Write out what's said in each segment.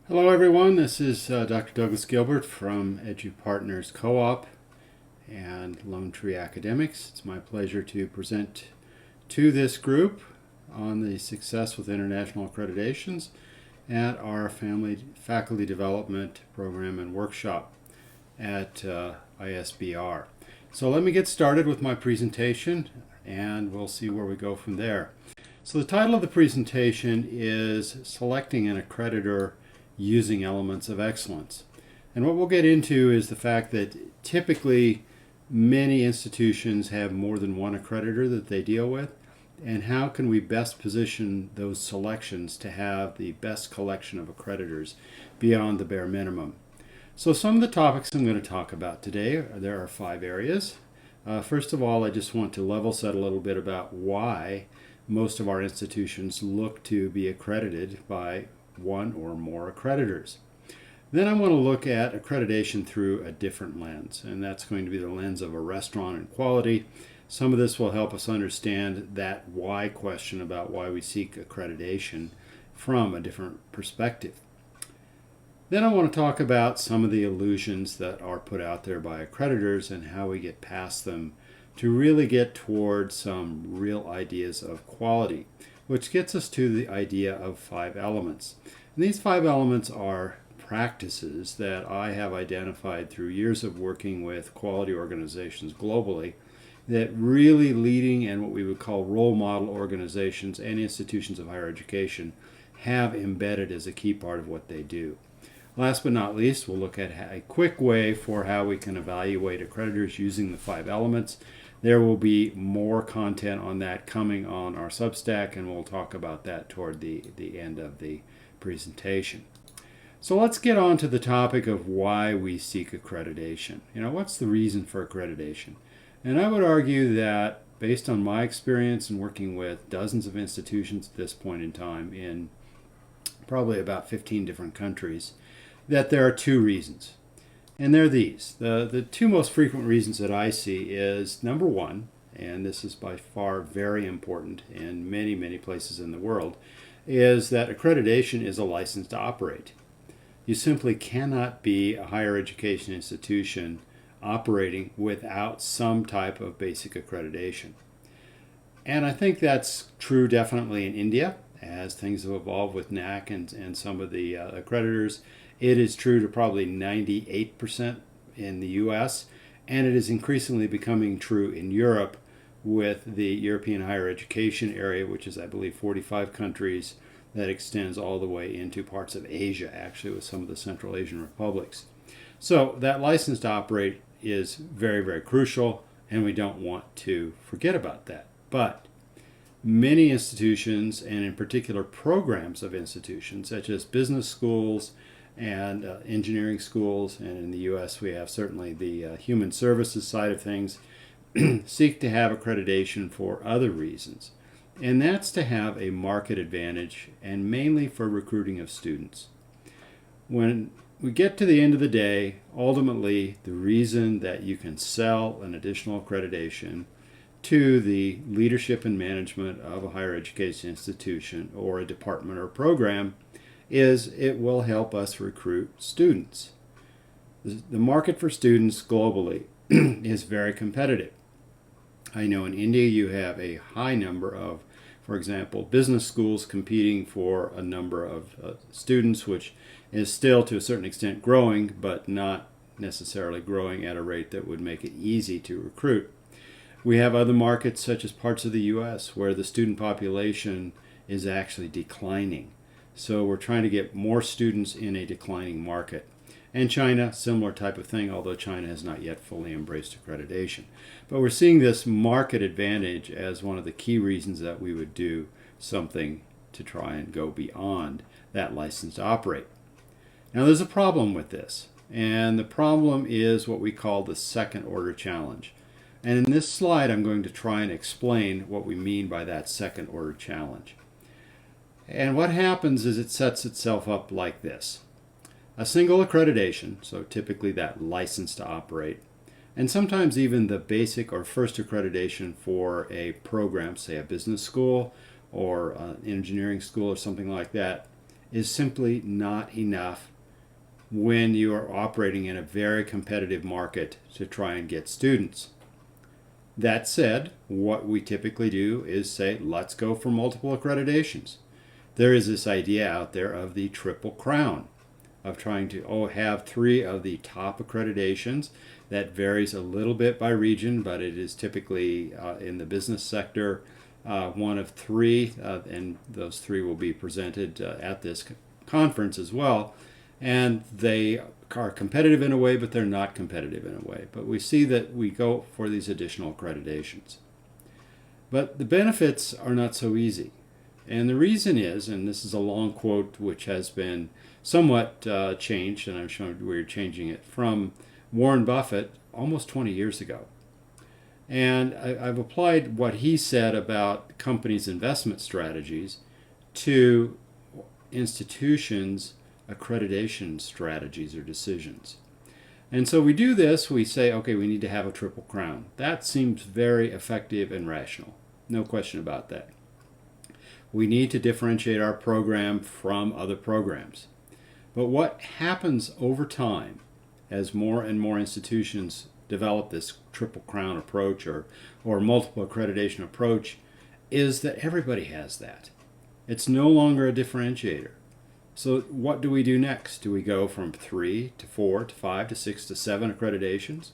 Hello everyone, this is Dr. Douglas Gilbert from EduPartners Co-op and Lone Tree Academics. It's my pleasure to present to this group on the success with international accreditations at our faculty development program and workshop at ISBR. So let me get started with my presentation and we'll see where we go from there. So the title of the presentation is Selecting an Accreditor Using Elements of Excellence. And what we'll get into is the fact that typically many institutions have more than one accreditor that they deal with, and how can we best position those selections to have the best collection of accreditors beyond the bare minimum. So some of the topics I'm going to talk about today, there are 5 areas. First of all, I just want to level set a little bit about why most of our institutions look to be accredited by one or more accreditors. Then I want to look at accreditation through a different lens, and that's going to be the lens of a restaurant and quality. Some of this will help us understand that why question about why we seek accreditation from a different perspective. Then I want to talk about some of the illusions that are put out there by accreditors and how we get past them to really get towards some real ideas of quality, which gets us to the idea of 5 elements. And these 5 elements are practices that I have identified through years of working with quality organizations globally that really leading and what we would call role model organizations and institutions of higher education have embedded as a key part of what they do. Last but not least, we'll look at a quick way for how we can evaluate accreditors using the 5 elements. There will be more content on that coming on our Substack, and we'll talk about that toward the end of the presentation. So let's get on to the topic of why we seek accreditation. What's the reason for accreditation? And I would argue that based on my experience in working with dozens of institutions at this point in time in probably about 15 different countries, that there are 2 reasons. And they're these. The 2 most frequent reasons that I see is, number 1, and this is by far very important in many, many places in the world, is that accreditation is a license to operate. You simply cannot be a higher education institution operating without some type of basic accreditation. And I think that's true definitely in India, as things have evolved with NAC and some of the accreditors. It is true to probably 98% in the US, and it is increasingly becoming true in Europe with the European higher education area, which is, I believe, 45 countries that extends all the way into parts of Asia, actually, with some of the Central Asian republics. So that license to operate is very, very crucial, and we don't want to forget about that. But many institutions, and in particular programs of institutions, such as business schools and engineering schools, and in the U.S. we have certainly the human services side of things, seek to have accreditation for other reasons. And that's to have a market advantage, and mainly for recruiting of students. When we get to the end of the day, ultimately the reason that you can sell an additional accreditation to the leadership and management of a higher education institution or a department or program is it will help us recruit students. The market for students globally is very competitive. I know in India you have a high number of, for example, business schools competing for a number of students, which is still to a certain extent growing, but not necessarily growing at a rate that would make it easy to recruit. We have other markets such as parts of the U.S. where the student population is actually declining. So we're trying to get more students in a declining market. And China, similar type of thing, although China has not yet fully embraced accreditation. But we're seeing this market advantage as one of the key reasons that we would do something to try and go beyond that license to operate. Now there's a problem with this, and the problem is what we call the second order challenge. And in this slide I'm going to try and explain what we mean by that second order challenge. And what happens is it sets itself up like this. A single accreditation, so typically that license to operate, and sometimes even the basic or first accreditation for a program, say a business school or an engineering school or something like that, is simply not enough when you are operating in a very competitive market to try and get students. That said, what we typically do is say, let's go for multiple accreditations. There is this idea out there of the triple crown, of trying to have 3 of the top accreditations. That varies a little bit by region, but it is typically in the business sector, 1 of 3, and those 3 will be presented at this conference as well. And they are competitive in a way, but they're not competitive in a way. But we see that we go for these additional accreditations. But the benefits are not so easy. And the reason is, and this is a long quote which has been somewhat changed, and I'm sure we're changing it, from Warren Buffett almost 20 years ago. And I've applied what he said about companies' investment strategies to institutions' accreditation strategies or decisions. And so we do this, we say, okay, we need to have a triple crown. That seems very effective and rational. No question about that. We need to differentiate our program from other programs. But what happens over time as more and more institutions develop this triple crown approach or multiple accreditation approach is that everybody has that. It's no longer a differentiator. So what do we do next? Do we go from 3 to 4 to 5 to 6 to 7 accreditations?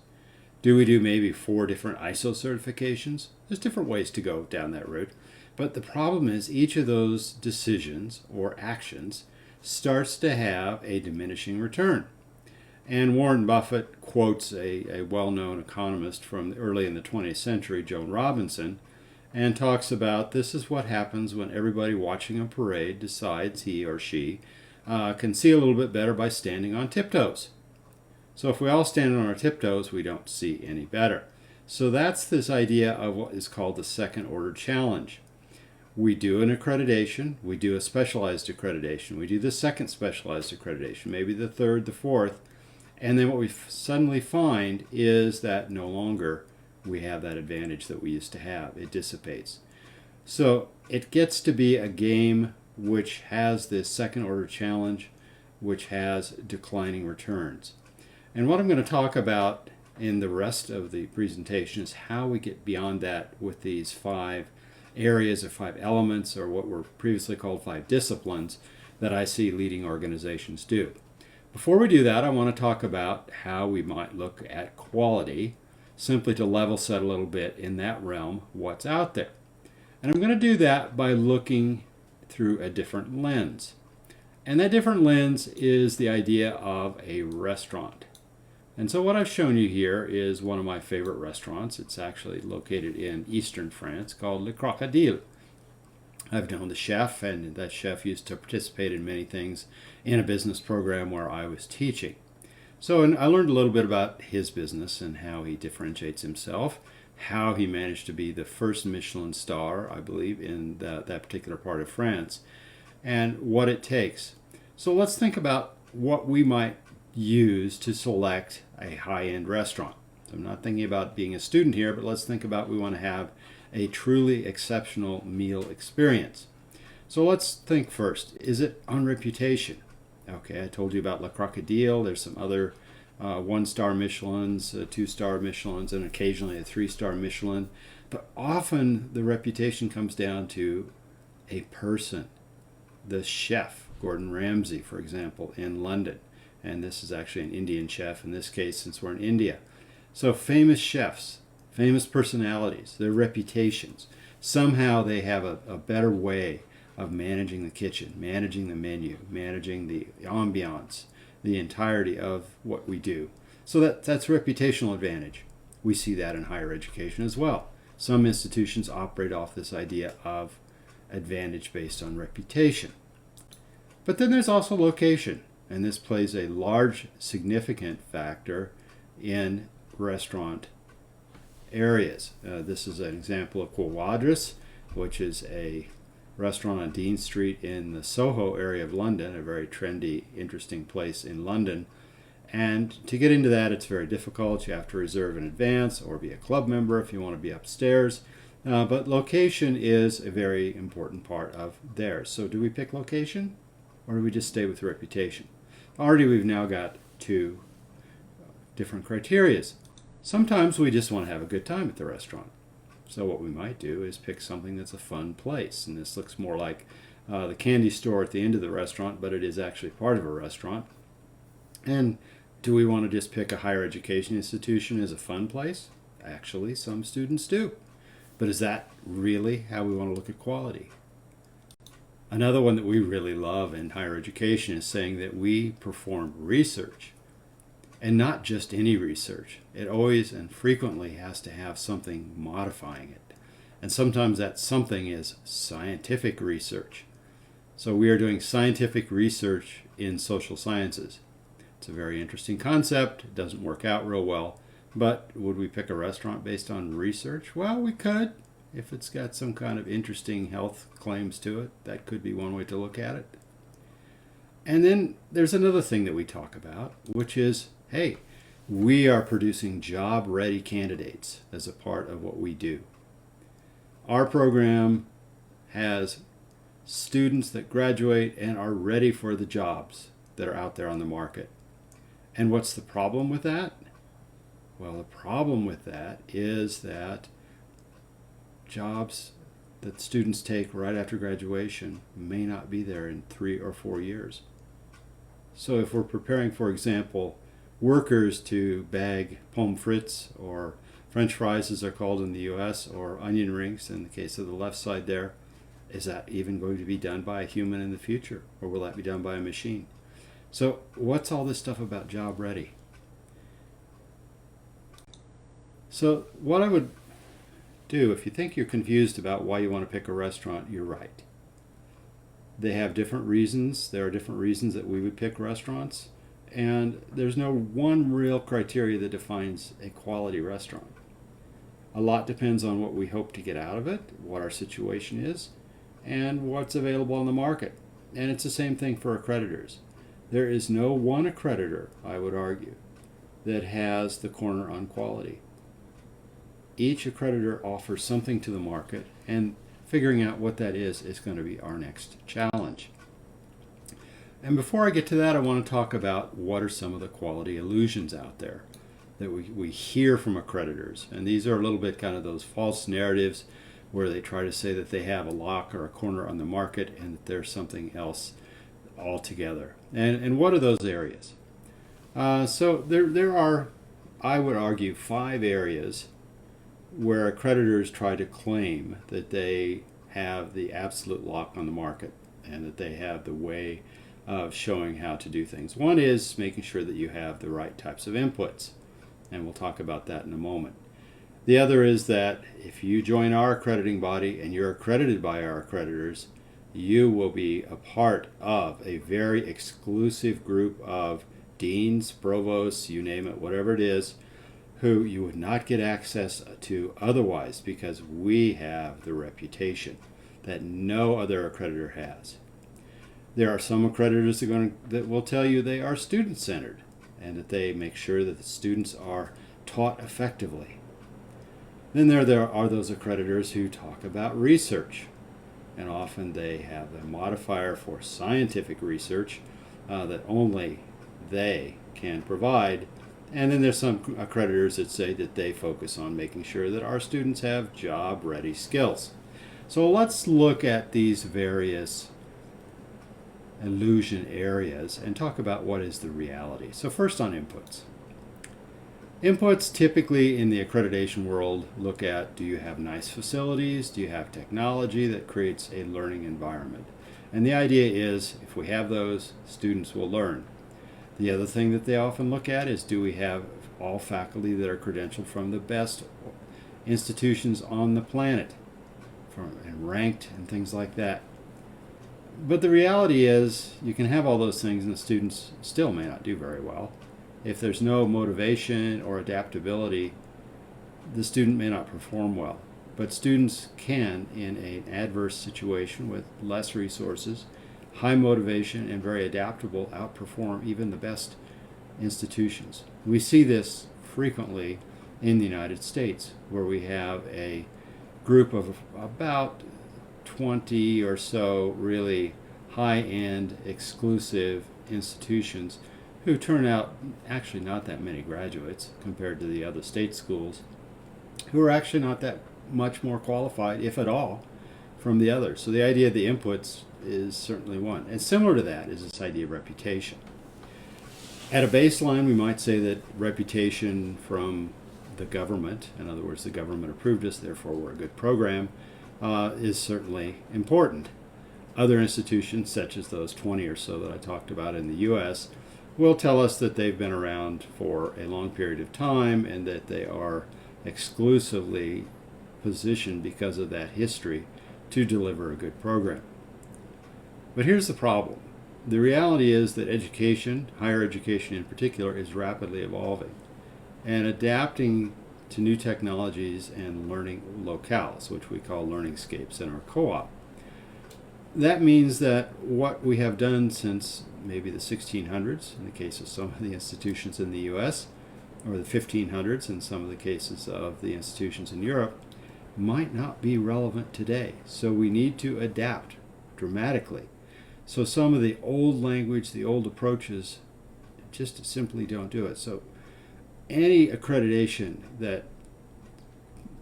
Do we do maybe 4 different ISO certifications? There's different ways to go down that route. But the problem is each of those decisions or actions starts to have a diminishing return. And Warren Buffett quotes a well-known economist from early in the 20th century, Joan Robinson, and talks about this is what happens when everybody watching a parade decides he or she can see a little bit better by standing on tiptoes. So if we all stand on our tiptoes, we don't see any better. So that's this idea of what is called the second order challenge. We do an accreditation, we do a specialized accreditation, we do the second specialized accreditation, maybe the third, the fourth, and then what we suddenly find is that no longer we have that advantage that we used to have. It dissipates. So it gets to be a game which has this second order challenge, which has declining returns. And what I'm going to talk about in the rest of the presentation is how we get beyond that with these 5 areas or 5 elements, or what were previously called 5 disciplines, that I see leading organizations do. Before we do that, I want to talk about how we might look at quality, simply to level set a little bit in that realm, what's out there. And I'm going to do that by looking through a different lens. And that different lens is the idea of a restaurant. And so what I've shown you here is one of my favorite restaurants. It's actually located in eastern France, called Le Crocodile. I've known the chef, and that chef used to participate in many things in a business program where I was teaching. So I learned a little bit about his business and how he differentiates himself, how he managed to be the first Michelin star, I believe, in that particular part of France, and what it takes. So let's think about what we might use to select a high-end restaurant. So I'm not thinking about being a student here, but let's think about we want to have a truly exceptional meal experience. So let's think first, is it on reputation? Okay, I told you about Le Crocodile. There's some other 1-star Michelins, 2-star Michelins, and occasionally a 3-star Michelin. But often the reputation comes down to a person. The chef, Gordon Ramsay, for example, in London. And this is actually an Indian chef in this case, since we're in India. So famous chefs, famous personalities, their reputations. Somehow they have a better way of managing the kitchen, managing the menu, managing the ambiance, the entirety of what we do. So that's reputational advantage. We see that in higher education as well. Some institutions operate off this idea of advantage based on reputation. But then there's also location, and this plays a large, significant factor in restaurant areas. This is an example of Quadras, which is a restaurant on Dean Street in the Soho area of London, a very trendy, interesting place in London. And to get into that, it's very difficult. You have to reserve in advance or be a club member if you want to be upstairs. But location is a very important part of theirs. So do we pick location? or do we just stay with reputation? Already we've now got two different criterias. Sometimes we just want to have a good time at the restaurant. So what we might do is pick something that's a fun place. And this looks more like the candy store at the end of the restaurant, but it is actually part of a restaurant. And do we want to just pick a higher education institution as a fun place? Actually, some students do. But is that really how we want to look at quality? Another one that we really love in higher education is saying that we perform research. And not just any research. It always and frequently has to have something modifying it. And sometimes that something is scientific research. So we are doing scientific research in social sciences. It's a very interesting concept. It doesn't work out real well. But would we pick a restaurant based on research? Well, we could. If it's got some kind of interesting health claims to it, that could be one way to look at it. And then there's another thing that we talk about, which is, hey, we are producing job-ready candidates as a part of what we do. Our program has students that graduate and are ready for the jobs that are out there on the market. And what's the problem with that? Well, the problem with that is that jobs that students take right after graduation may not be there in 3 or 4 years. So if we're preparing, for example, workers to bag pommes frites, or French fries as they're called in the US, or onion rings in the case of the left side there, is that even going to be done by a human in the future, or will that be done by a machine? So what's all this stuff about job ready? So what I would do, if you think you're confused about why you want to pick a restaurant, you're right. They have different reasons. There are different reasons that we would pick restaurants. And there's no one real criteria that defines a quality restaurant. A lot depends on what we hope to get out of it, what our situation is, and what's available on the market. And it's the same thing for accreditors. There is no one accreditor, I would argue, that has the corner on quality. Each accreditor offers something to the market, and figuring out what that is going to be our next challenge. And before I get to that, I want to talk about what are some of the quality illusions out there that we hear from accreditors. And these are a little bit kind of those false narratives where they try to say that they have a lock or a corner on the market and that there's something else altogether. And what are those areas? So there are, I would argue, 5 areas where accreditors try to claim that they have the absolute lock on the market and that they have the way of showing how to do things. One is making sure that you have the right types of inputs, and we'll talk about that in a moment. The other is that if you join our accrediting body and you're accredited by our accreditors, you will be a part of a very exclusive group of deans, provosts, you name it, whatever it is, who you would not get access to otherwise, because we have the reputation that no other accreditor has. There are some accreditors that will tell you they are student-centered and that they make sure that the students are taught effectively. Then there are those accreditors who talk about research, and often they have a modifier for scientific research that only they can provide. And then there's some accreditors that say that they focus on making sure that our students have job-ready skills. So let's look at these various illusion areas and talk about what is the reality. So first on inputs. Inputs typically in the accreditation world look at, do you have nice facilities? Do you have technology that creates a learning environment? And the idea is, if we have those, students will learn. The other thing that they often look at is, do we have all faculty that are credentialed from the best institutions on the planet and ranked and things like that. But the reality is, you can have all those things and the students still may not do very well. If there's no motivation or adaptability, the student may not perform well. But students can, in an adverse situation with less resources, high motivation, and very adaptable, outperform even the best institutions. We see this frequently in the United States, where we have a group of about 20 or so really high-end, exclusive institutions who turn out actually not that many graduates compared to the other state schools, who are actually not that much more qualified, if at all, from the others. So the idea of the inputs is certainly one. And similar to that is this idea of reputation. At a baseline, we might say that reputation from the government, in other words, the government approved us, therefore we're a good program, is certainly important. Other institutions, such as those 20 or so that I talked about in the U.S., will tell us that they've been around for a long period of time and that they are exclusively positioned because of that history to deliver a good program. But here's the problem. The reality is that education, higher education in particular, is rapidly evolving and adapting to new technologies and learning locales, which we call learningscapes in our co-op. That means that what we have done since maybe the 1600s, in the case of some of the institutions in the US, or the 1500s in some of the cases of the institutions in Europe, might not be relevant today. So we need to adapt dramatically. So some of the old language, the old approaches, just simply don't do it. So any accreditation that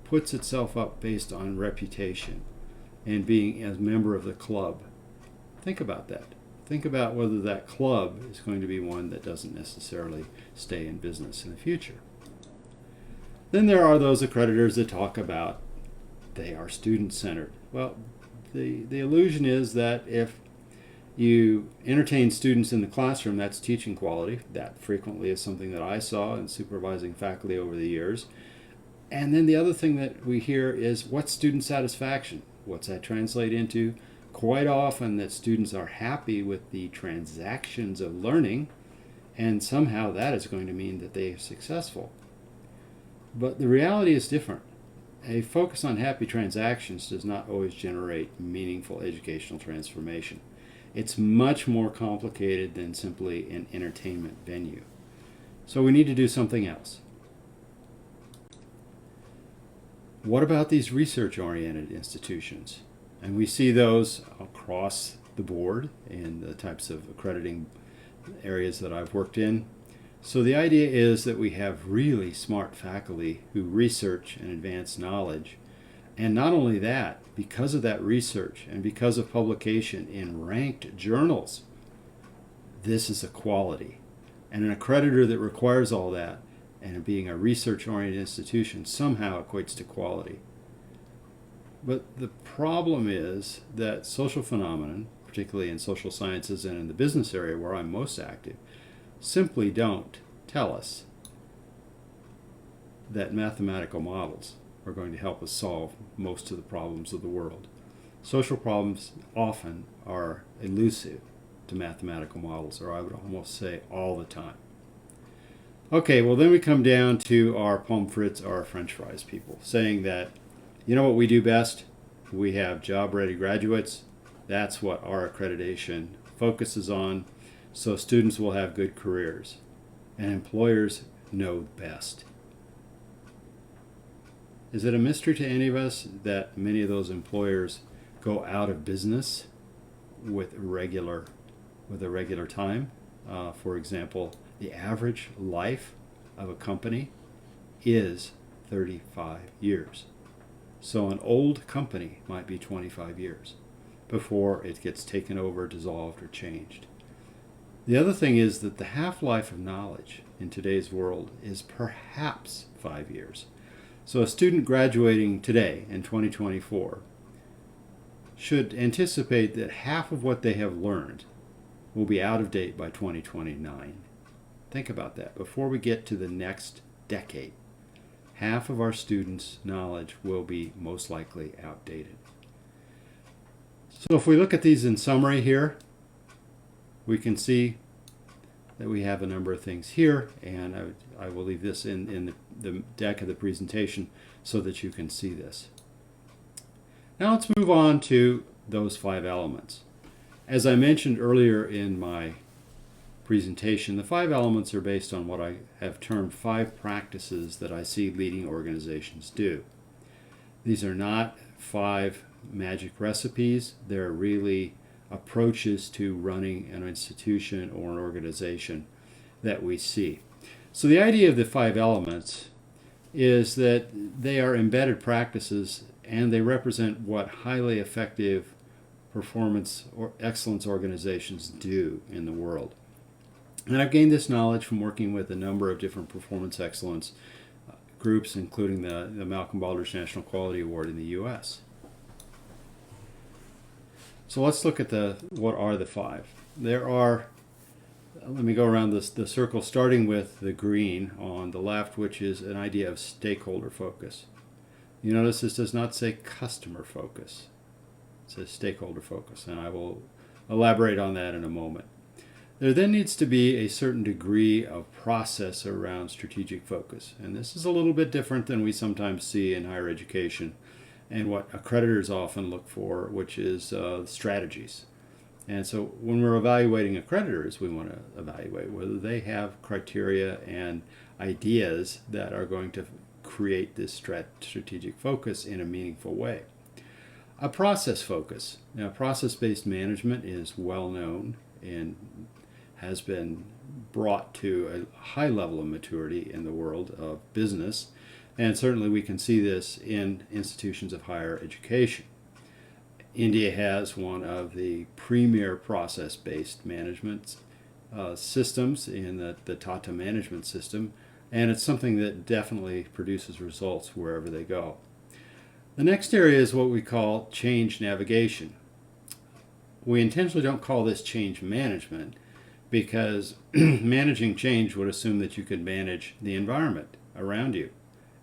puts itself up based on reputation and being as a member of the club, think about that. Think about whether that club is going to be one that doesn't necessarily stay in business in the future. Then there are those accreditors that talk about they are student-centered. Well, the illusion is that if you entertain students in the classroom, that's teaching quality. That frequently is something that I saw in supervising faculty over the years. And then the other thing that we hear is, what's student satisfaction? What's that translate into? Quite often that students are happy with the transactions of learning, and somehow that is going to mean that they are successful. But the reality is different. A focus on happy transactions does not always generate meaningful educational transformation. It's much more complicated than simply an entertainment venue. So we need to do something else. What about these research-oriented institutions? And we see those across the board in the types of accrediting areas that I've worked in. So the idea is that we have really smart faculty who research and advance knowledge. And not only that, because of that research and because of publication in ranked journals, this is a quality. And an accreditor that requires all that, and being a research-oriented institution, somehow equates to quality. But the problem is that social phenomenon, particularly in social sciences and in the business area where I'm most active, simply don't tell us that mathematical models are going to help us solve most of the problems of the world. Social problems often are elusive to mathematical models, or I would almost say all the time. Okay, well then we come down to our pommes frites or our french fries people, saying that, you know what we do best? We have job-ready graduates. That's what our accreditation focuses on, so students will have good careers. And employers know best. Is it a mystery to any of us that many of those employers go out of business with a regular time? For example, the average life of a company is 35 years. So an old company might be 25 years before it gets taken over, dissolved, or changed. The other thing is that the half-life of knowledge in today's world is perhaps 5 years. So a student graduating today in 2024 should anticipate that half of what they have learned will be out of date by 2029. Think about that. Before we get to the next decade, half of our students' knowledge will be most likely outdated. So if we look at these in summary here, we can see that we have a number of things here, and I will leave this in the deck of the presentation so that you can see this. Now let's move on to those 5 elements. As I mentioned earlier in my presentation, the 5 elements are based on what I have termed 5 practices that I see leading organizations do. These are not 5 magic recipes. They're really approaches to running an institution or an organization that we see. So the idea of the 5 elements is that they are embedded practices and they represent what highly effective performance or excellence organizations do in the world. And I've gained this knowledge from working with a number of different performance excellence groups, including the Malcolm Baldrige National Quality Award in the U.S. So let's look at what are the 5. There are, let me go around the circle, starting with the green on the left, which is an idea of stakeholder focus. You notice this does not say customer focus. It says stakeholder focus, and I will elaborate on that in a moment. There then needs to be a certain degree of process around strategic focus, and this is a little bit different than we sometimes see in higher education and what accreditors often look for, which is strategies. And so when we're evaluating accreditors, we want to evaluate whether they have criteria and ideas that are going to create this strategic focus in a meaningful way. A process focus. Now, process-based management is well known and has been brought to a high level of maturity in the world of business. And certainly we can see this in institutions of higher education. India has one of the premier process-based management systems in the Tata management system, and it's something that definitely produces results wherever they go. The next area is what we call change navigation. We intentionally don't call this change management because managing change would assume that you could manage the environment around you.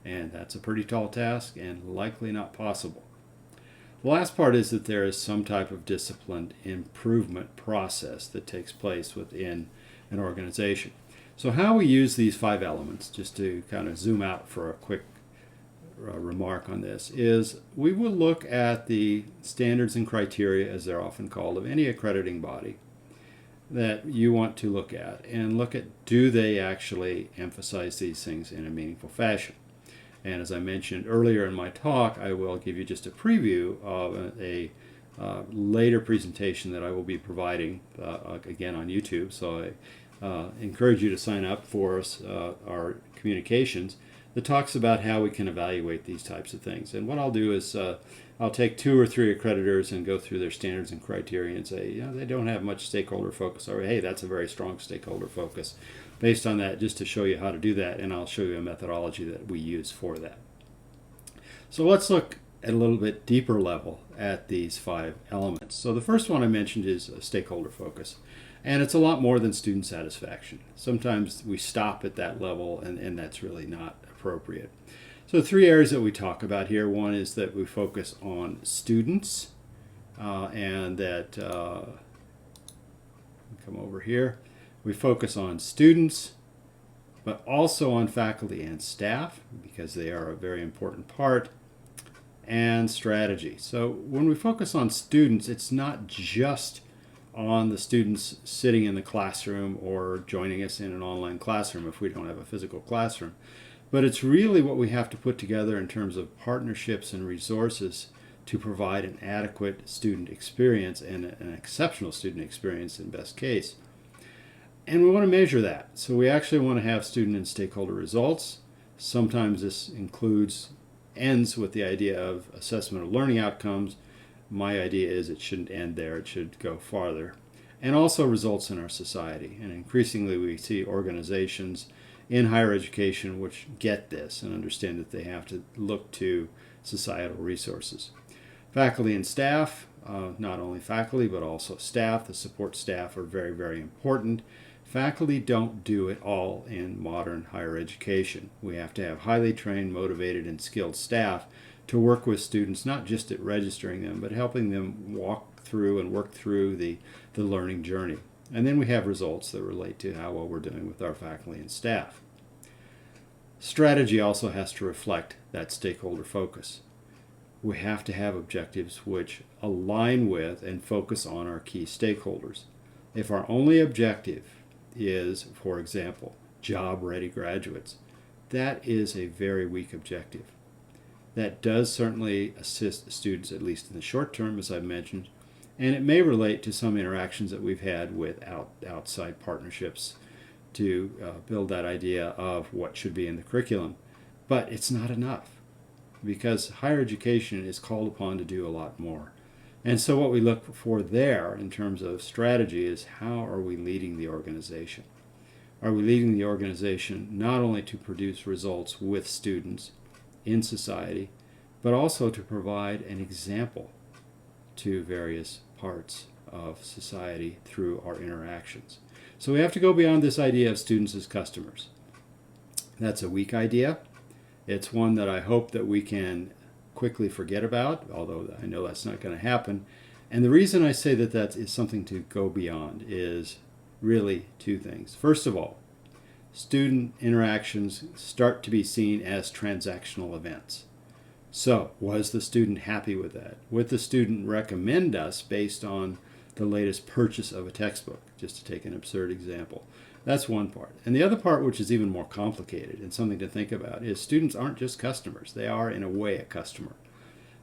And that's a pretty tall task and likely not possible. The last part is that there is some type of disciplined improvement process that takes place within an organization. So how we use these 5 elements, just to kind of zoom out for a quick remark on this, is we will look at the standards and criteria, as they're often called, of any accrediting body that you want to look at, and look at, do they actually emphasize these things in a meaningful fashion. And as I mentioned earlier in my talk, I will give you just a preview of a later presentation that I will be providing again on YouTube. So I encourage you to sign up for our communications that talks about how we can evaluate these types of things. And what I'll do is I'll take 2 or 3 accreditors and go through their standards and criteria and say, they don't have much stakeholder focus, or hey, that's a very strong stakeholder focus. Based on that, just to show you how to do that, and I'll show you a methodology that we use for that. So let's look at a little bit deeper level at these 5 elements. So the first one I mentioned is a stakeholder focus, and it's a lot more than student satisfaction. Sometimes we stop at that level, and that's really not appropriate. So 3 areas that we talk about here. One is that we focus on students, and that come over here. We focus on students, but also on faculty and staff, because they are a very important part, and strategy. So when we focus on students, it's not just on the students sitting in the classroom or joining us in an online classroom if we don't have a physical classroom, but it's really what we have to put together in terms of partnerships and resources to provide an adequate student experience and an exceptional student experience in best case. And we want to measure that. So we actually want to have student and stakeholder results. Sometimes this ends with the idea of assessment of learning outcomes. My idea is it shouldn't end there, it should go farther. And also results in our society. And increasingly we see organizations in higher education which get this and understand that they have to look to societal resources. Faculty and staff, not only faculty but also staff, the support staff are very, very important. Faculty don't do it all in modern higher education. We have to have highly trained, motivated, and skilled staff to work with students, not just at registering them, but helping them walk through and work through the learning journey. And then we have results that relate to how well we're doing with our faculty and staff. Strategy also has to reflect that stakeholder focus. We have to have objectives which align with and focus on our key stakeholders. If our only objective is, for example, job-ready graduates, that is a very weak objective. That does certainly assist students, at least in the short term, as I've mentioned, And it may relate to some interactions that we've had with outside partnerships to build that idea of what should be in the curriculum. But it's not enough, because higher education is called upon to do a lot more. And so what we look for there in terms of strategy is, how are we leading the organization? Are we leading the organization not only to produce results with students in society, but also to provide an example to various parts of society through our interactions? So we have to go beyond this idea of students as customers. That's a weak idea. It's one that I hope that we can quickly forget about, although I know that's not going to happen. And the reason I say that that is something to go beyond is really two things. First of all, student interactions start to be seen as transactional events. So, was the student happy with that? Would the student recommend us based on the latest purchase of a textbook, just to take an absurd example? That's one part. And the other part, which is even more complicated and something to think about, is students aren't just customers. They are, in a way, a customer.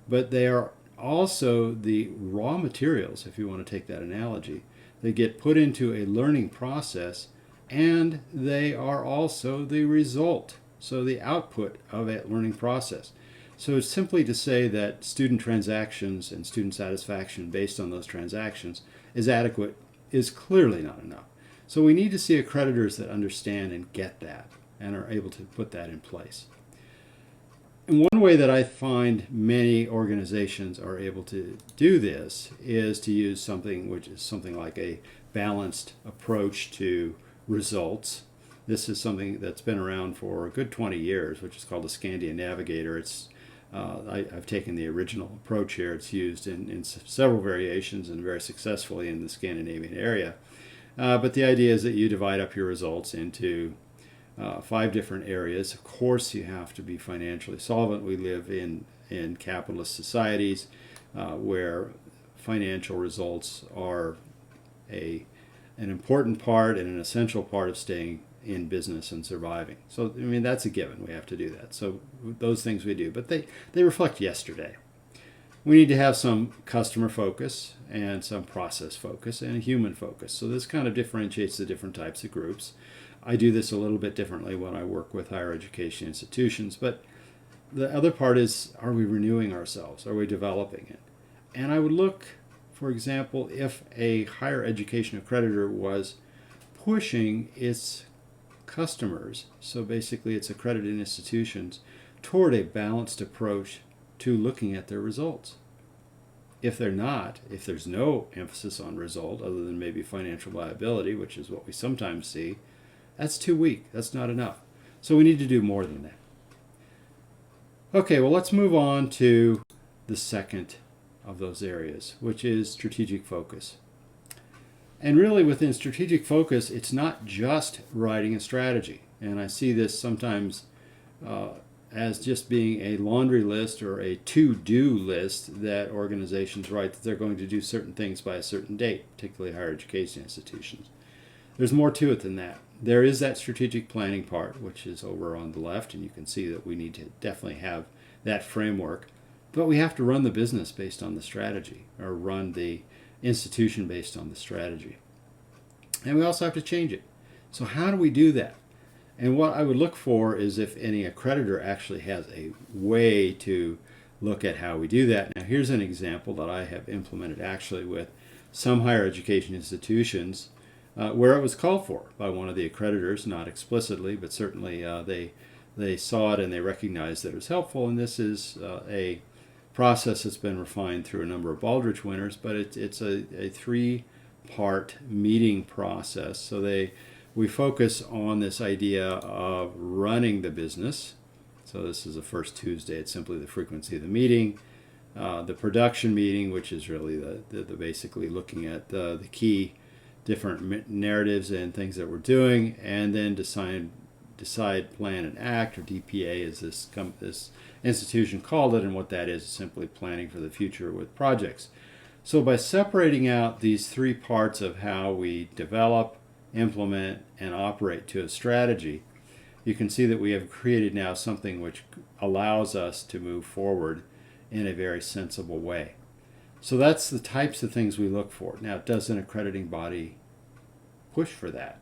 But they are also the raw materials, if you want to take that analogy. They get put into a learning process, and they are also the result, so the output of a learning process. So it's simply to say that student transactions and student satisfaction based on those transactions is adequate is clearly not enough. So we need to see accreditors that understand and get that and are able to put that in place. And one way that I find many organizations are able to do this is to use something which is something like a balanced approach to results. This is something that's been around for a good 20 years, which is called the Scandian Navigator. I've taken the original approach here. It's used in several variations and very successfully in the Scandinavian area. But the idea is that you divide up your results into 5 different areas. Of course, you have to be financially solvent. We live in capitalist societies where financial results are an important part and an essential part of staying in business and surviving. So, I mean, that's a given. We have to do that. So those things we do. But they reflect yesterday. We need to have some customer focus and some process focus and a human focus. So this kind of differentiates the different types of groups. I do this a little bit differently when I work with higher education institutions. But the other part is, are we renewing ourselves? Are we developing it? And I would look, for example, if a higher education accreditor was pushing its customers, so basically its accredited institutions, toward a balanced approach to looking at their results. If they're not, if there's no emphasis on result other than maybe financial viability, which is what we sometimes see, that's too weak. That's not enough. So we need to do more than that. Okay, well, let's move on to the second of those areas, which is strategic focus. And really, within strategic focus, it's not just writing a strategy. And I see this sometimes as just being a laundry list or a to-do list that organizations write, that they're going to do certain things by a certain date, particularly higher education institutions. There's more to it than that. There is that strategic planning part, which is over on the left, and you can see that we need to definitely have that framework. But we have to run the business based on the strategy, or run the institution based on the strategy. And we also have to change it. So how do we do that? And what I would look for is if any accreditor actually has a way to look at how we do that. Now, here's an example that I have implemented actually with some higher education institutions where it was called for by one of the accreditors, not explicitly, but certainly they saw it and they recognized that it was helpful. And this is a process that's been refined through a number of Baldrige winners, but it's a 3-part meeting process. So we focus on this idea of running the business. So this is the first Tuesday. It's simply the frequency of the meeting. The production meeting, which is really the basically looking at the key different narratives and things that we're doing, and then decide, plan, and act, or DPA as this institution called it, and what that is simply planning for the future with projects. So by separating out these 3 parts of how we develop, implement, and operate to a strategy, you can see that we have created now something which allows us to move forward in a very sensible way. So that's the types of things we look for. Now, does an accrediting body push for that?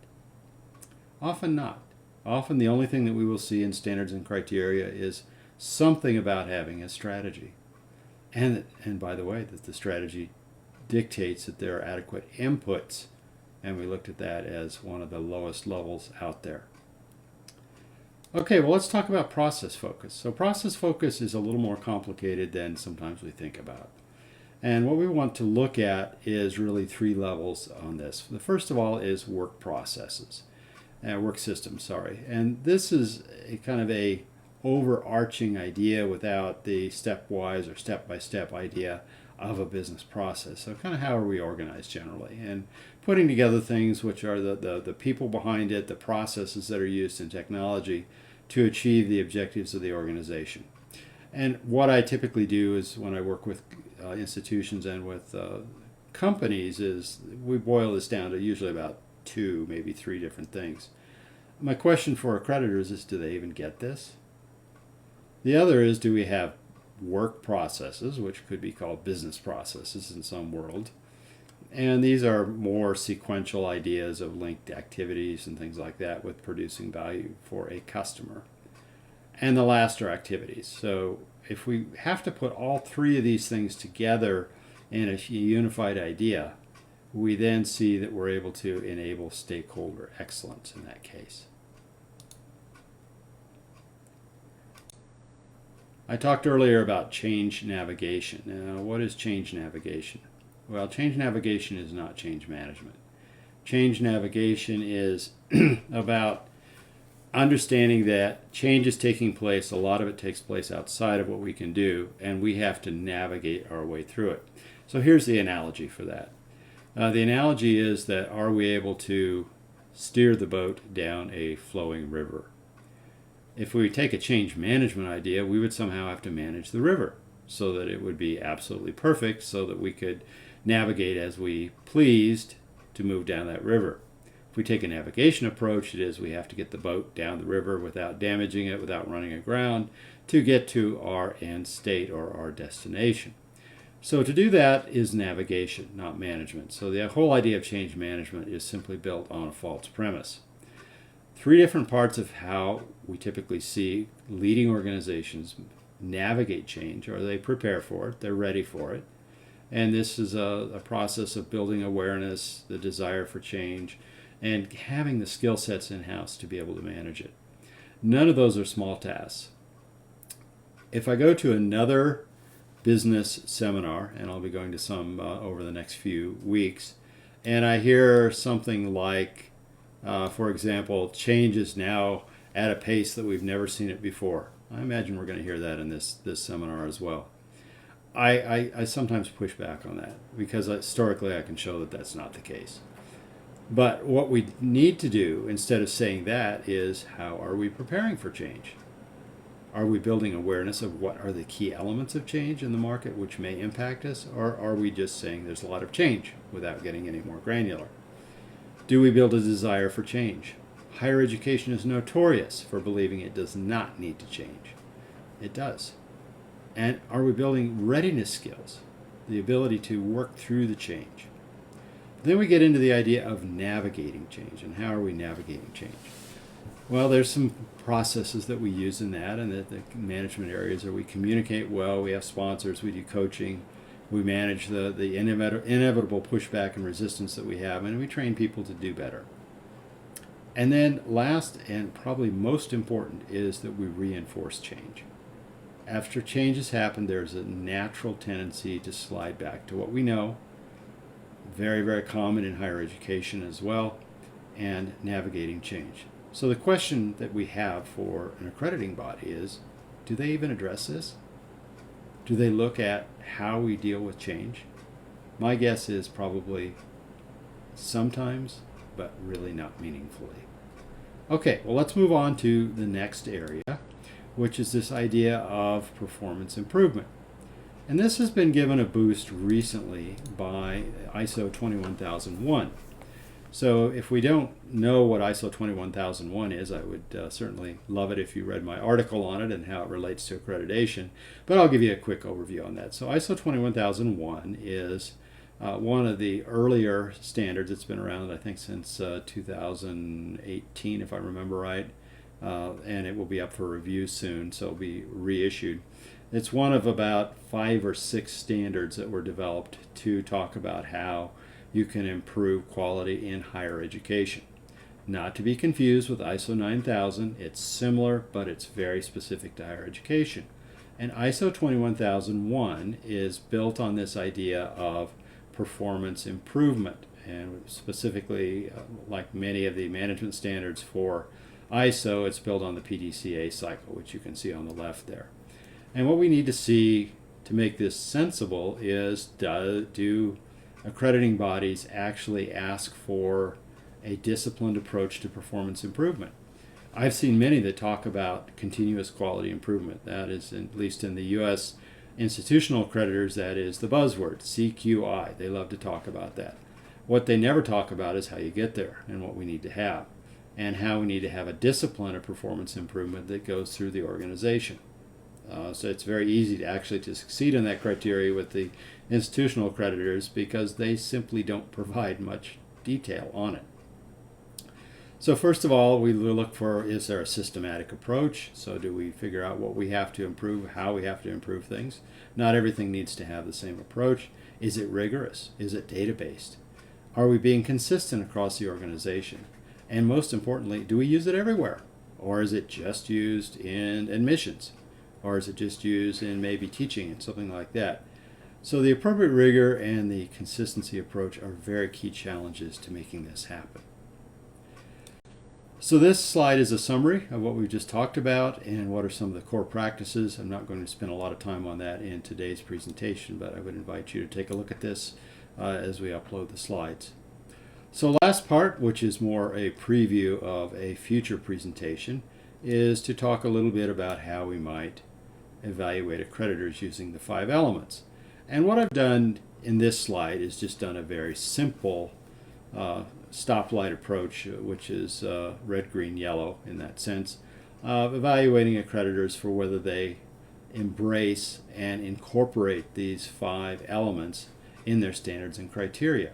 Often not. Often the only thing that we will see in standards and criteria is something about having a strategy. And by the way, that the strategy dictates that there are adequate inputs, and we looked at that as one of the lowest levels out there. Okay, well, let's talk about process focus. So process focus is a little more complicated than sometimes we think about. And what we want to look at is really three levels on this. The first of all is work processes, work systems, sorry. And this is a kind of a overarching idea without the stepwise or step-by-step idea of a business process. So kind of how are we organized generally, and putting together things which are the people behind it, the processes that are used in technology to achieve the objectives of the organization. And what I typically do is when I work with institutions and with companies is we boil this down to usually about 2, maybe 3 different things. My question for accreditors is, do they even get this? The other is, do we have work processes, which could be called business processes in some world? And these are more sequential ideas of linked activities and things like that with producing value for a customer. And the last are activities. So if we have to put all 3 of these things together in a unified idea, we then see that we're able to enable stakeholder excellence in that case. I talked earlier about change navigation. Now, what is change navigation? Well, change navigation is not change management. Change navigation is about understanding that change is taking place. A lot of it takes place outside of what we can do, and we have to navigate our way through it. So here's the analogy for that. The analogy is that, are we able to steer the boat down a flowing river? If we take a change management idea, we would somehow have to manage the river so that it would be absolutely perfect so that we could navigate as we pleased to move down that river. If we take a navigation approach, it is we have to get the boat down the river without damaging it, without running aground, to get to our end state or our destination. So to do that is navigation, not management. So the whole idea of change management is simply built on a false premise. 3 different parts of how we typically see leading organizations navigate change, or they prepare for it, they're ready for it. And this is a process of building awareness, the desire for change, and having the skill sets in-house to be able to manage it. None of those are small tasks. If I go to another business seminar, and I'll be going to some over the next few weeks, and I hear something like, for example, change is now at a pace that we've never seen it before. I imagine we're going to hear that in this seminar as well. I sometimes push back on that because historically I can show that that's not the case. But what we need to do instead of saying that is, how are we preparing for change? Are we building awareness of what are the key elements of change in the market which may impact us? Or are we just saying there's a lot of change without getting any more granular? Do we build a desire for change? Higher education is notorious for believing it does not need to change. It does. And are we building readiness skills, the ability to work through the change? Then we get into the idea of navigating change, and how are we navigating change? Well, there's some processes that we use in that, and the management areas are we communicate well, we have sponsors, we do coaching, we manage the inevitable pushback and resistance that we have, and we train people to do better. And then last and probably most important is that we reinforce change. After change has happened, there's a natural tendency to slide back to what we know, very, very common in higher education as well, and navigating change. So the question that we have for an accrediting body is, do they even address this? Do they look at how we deal with change? My guess is probably sometimes, but really not meaningfully. Okay, well, let's move on to the next area, which is this idea of performance improvement. And this has been given a boost recently by ISO 21001. So if we don't know what ISO 21001 is, I would certainly love it if you read my article on it and how it relates to accreditation. But I'll give you a quick overview on that. So ISO 21001 is one of the earlier standards. It's been around, I think, since 2018, if I remember right. And it will be up for review soon, so it'll be reissued. It's one of about 5 or 6 standards that were developed to talk about how you can improve quality in higher education. Not to be confused with ISO 9000. It's similar, but it's very specific to higher education. And ISO 21001 is built on this idea of performance improvement, and specifically, like many of the management standards for ISO, it's built on the PDCA cycle, which you can see on the left there. And what we need to see to make this sensible is, do accrediting bodies actually ask for a disciplined approach to performance improvement? I've seen many that talk about continuous quality improvement. That is, at least in the U.S. institutional accreditors, that is the buzzword, CQI. They love to talk about that. What they never talk about is how you get there and what we need to have, and how we need to have a discipline of performance improvement that goes through the organization. So it's very easy to succeed in that criteria with the institutional accreditors because they simply don't provide much detail on it. So first of all, we look for, is there a systematic approach? So do we figure out what we have to improve, how we have to improve things? Not everything needs to have the same approach. Is it rigorous? Is it data-based? Are we being consistent across the organization? And most importantly, do we use it everywhere? Or is it just used in admissions? Or is it just used in maybe teaching and something like that? So the appropriate rigor and the consistency approach are very key challenges to making this happen. So this slide is a summary of what we've just talked about and what are some of the core practices. I'm not going to spend a lot of time on that in today's presentation, but I would invite you to take a look at this as we upload the slides. So last part, which is more a preview of a future presentation, is to talk a little bit about how we might evaluate accreditors using the 5 elements. And what I've done in this slide is just done a very simple stoplight approach, which is red, green, yellow in that sense, of evaluating accreditors for whether they embrace and incorporate these 5 elements in their standards and criteria.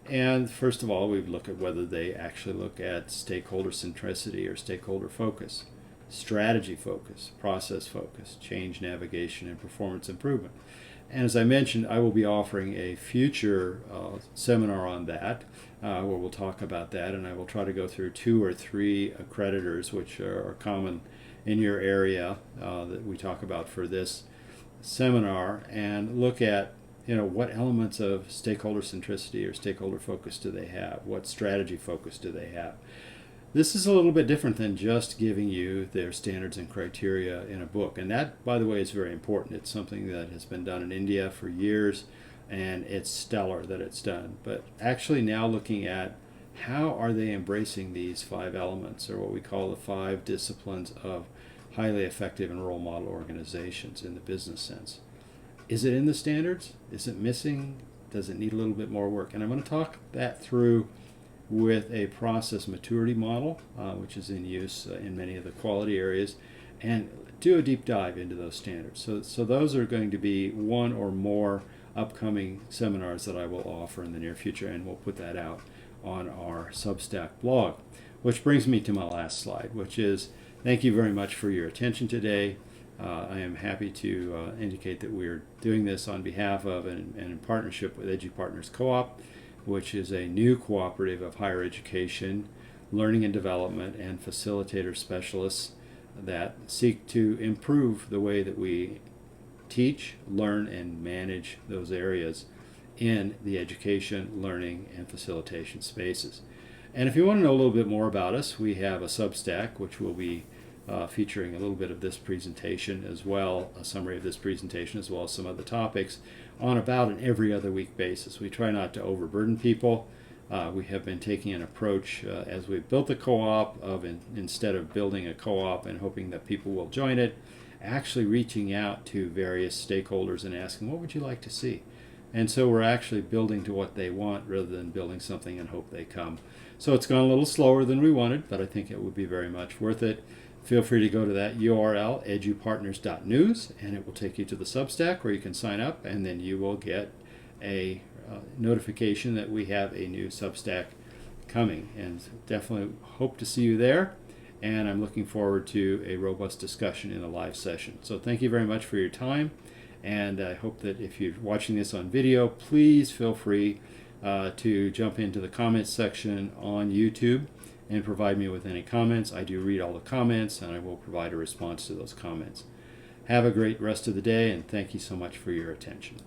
And first of all, we look at whether they actually look at stakeholder centricity or stakeholder focus, strategy focus, process focus, change navigation, and performance improvement. And as I mentioned, I will be offering a future seminar on that where we'll talk about that, and I will try to go through 2 or 3 accreditors which are common in your area that we talk about for this seminar, and look at what elements of stakeholder centricity or stakeholder focus do they have? What strategy focus do they have? This is a little bit different than just giving you their standards and criteria in a book. And that, by the way, is very important. It's something that has been done in India for years, and it's stellar that it's done. But actually now looking at how are they embracing these 5 elements, or what we call the 5 disciplines of highly effective and role model organizations in the business sense. Is it in the standards? Is it missing? Does it need a little bit more work? And I'm going to talk that through with a process maturity model, which is in use in many of the quality areas, and do a deep dive into those standards. So those are going to be 1 or more upcoming seminars that I will offer in the near future, and we'll put that out on our Substack blog. Which brings me to my last slide, which is thank you very much for your attention today. I am happy to indicate that we're doing this on behalf of and in partnership with EduPartners Co-op, which is a new cooperative of higher education, learning and development, and facilitator specialists that seek to improve the way that we teach, learn, and manage those areas in the education, learning, and facilitation spaces. And if you want to know a little bit more about us, we have a Substack, which will be featuring a little bit of this presentation as well, a summary of this presentation, as well as some other topics on about an every other week basis. We try not to overburden people. We have been taking an approach as we've built the co-op of instead of building a co-op and hoping that people will join it, actually reaching out to various stakeholders and asking, what would you like to see? And so we're actually building to what they want rather than building something and hope they come. So it's gone a little slower than we wanted, but I think it would be very much worth it. Feel free to go to that URL, edupartners.news, and it will take you to the Substack where you can sign up, and then you will get a notification that we have a new Substack coming. And definitely hope to see you there. And I'm looking forward to a robust discussion in a live session. So thank you very much for your time. And I hope that if you're watching this on video, please feel free to jump into the comments section on YouTube and provide me with any comments. I do read all the comments, and I will provide a response to those comments. Have a great rest of the day, and thank you so much for your attention.